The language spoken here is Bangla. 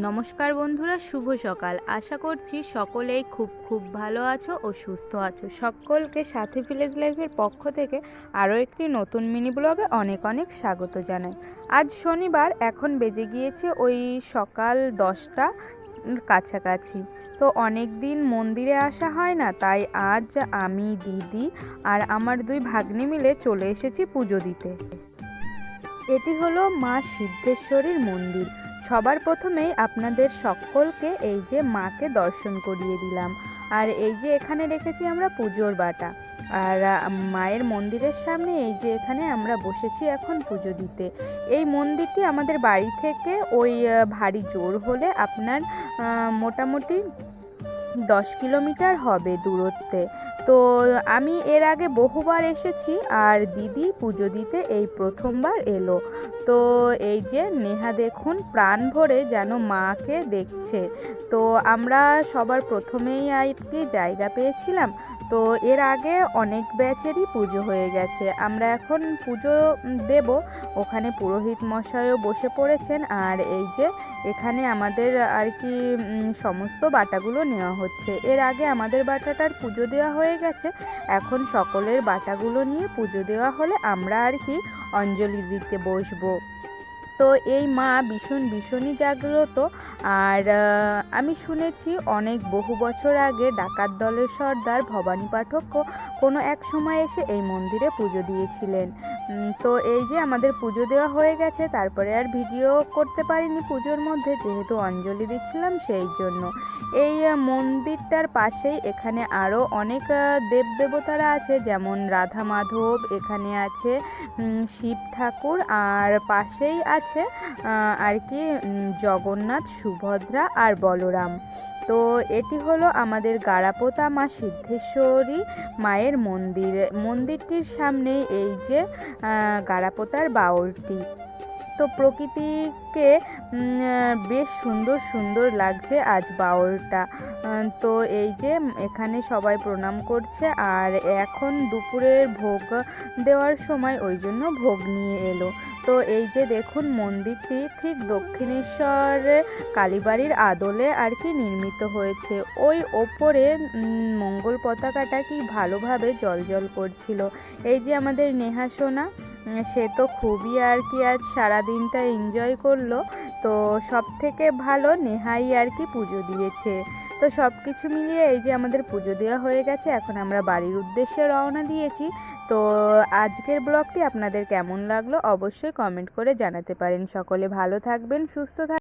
নমস্কার বন্ধুরা, শুভ সকাল। আশা করছি সকলেই খুব ভালো আছো ও সুস্থ আছো। সকলকে সাথী ভিলেজ লাইফের পক্ষ থেকে আরও একটি নতুন মিনি ব্লগে অনেক স্বাগত জানাই। আজ শনিবার, এখন বেজে গিয়েছে ওই সকাল 10টা কাছাকাছি। তো অনেক দিন মন্দিরে আসা হয় না, তাই আজ আমি, দিদি আর আমার 2 ভাগ্নি মিলে চলে এসেছি পুজো দিতে। এটি হলো মা সিদ্ধেশ্বরীর মন্দির। সবার প্রথমেই আপনাদের সকলকে এই যে মাকে দর্শন করিয়ে দিলাম। আর এই যে এখানে রেখেছি আমরা পুজোর বাটা। আর মায়ের মন্দিরের সামনে এই যে এখানে আমরা বসেছি এখন পুজো দিতে। এই মন্দিরটি আমাদের বাড়ি থেকে ওই ভারী জোর হলে আপনার মোটামুটি 10 কিলোমিটার হবে দূরত্বে। তো আমি এর আগে বহুবার এসেছি, আর দিদি পুজো দিতে এই প্রথমবার এলো। তো এই যে নেহা দেখুন প্রাণ ভরে যেন মাকে দেখছে। তো আমরা সবার প্রথমেই আর কি জায়গা পেয়েছিলাম। তো এর আগে অনেক ব্যাচেরই পুজো হয়ে গেছে, আমরা এখন পুজো দেব। ওখানে পুরোহিত মশাইও বসে পড়েছেন। আর এই যে এখানে আমাদের আর কি সমস্ত বাটাগুলো নেওয়া হচ্ছে। এর আগে আমাদের বাটাটার পুজো দেওয়া হয়ে গেছে, এখন সকলের বাটাগুলো নিয়ে পুজো দেওয়া হলে আমরা আর কি অঞ্জলি দিতে বসবো। তো এই মা ভীষণই জাগ্রত। আর আমি শুনেছি অনেক বহু বছর আগে ডাকাত দলের সর্দার ভবানী পাঠক কোনো এক সময় এসে এই মন্দিরে পুজো দিয়েছিলেন। তো এই যে আমাদের পুজো দেওয়া হয়ে গেছে, তারপরে আর ভিডিও করতে পারিনি পুজোর মধ্যে, যেহেতু অঞ্জলি দিচ্ছিলাম সেই জন্য। এই মন্দিরটার পাশেই এখানে আরও অনেক দেবদেবতারা আছে, যেমন রাধা মাধব, এখানে আছে শিব ঠাকুর, আর পাশেই আছে আর কি জগন্নাথ, সুভদ্রা আর বলরাম। তো এটি হলো আমাদের গাড়াপোতা মা সিদ্ধেশ্বরী মায়ের মন্দির। মন্দিরটির সামনেই এই যে গাড়াপোতার বাউলটি। তো প্রকৃতিকে বেশ সুন্দর লাগছে আজ বাউলটা। তো এই যে এখানে সবাই প্রণাম করছে, আর এখন দুপুরের ভোগ দেওয়ার সময় ওই জন্য ভোগ নিয়ে এলো। তো এই যে দেখুন মন্দিরটি ঠিক দক্ষিণেশ্বর কালীবাড়ির আদলে আর কি নির্মিত হয়েছে। ওই ওপরে মঙ্গল পতাকাটা কি ভালোভাবে জ্বল করছিল। এই যে আমাদের নেহা সোনা, সে তো খুবই আর কি আজ সারাদিনটা এনজয় করলো। তো সব থেকে ভালো নেহাই আর কি পুজো দিয়েছে। তো সব কিছু মিলিয়ে এই যে আমাদের পুজো দেওয়া হয়ে গেছে, এখন আমরা বাড়ির উদ্দেশ্যে রওনা দিয়েছি। তো আজকের ব্লগটি আপনাদের কেমন লাগলো অবশ্যই কমেন্ট করে জানাতে পারেন। সকলে ভালো থাকবেন, সুস্থ থাকবেন।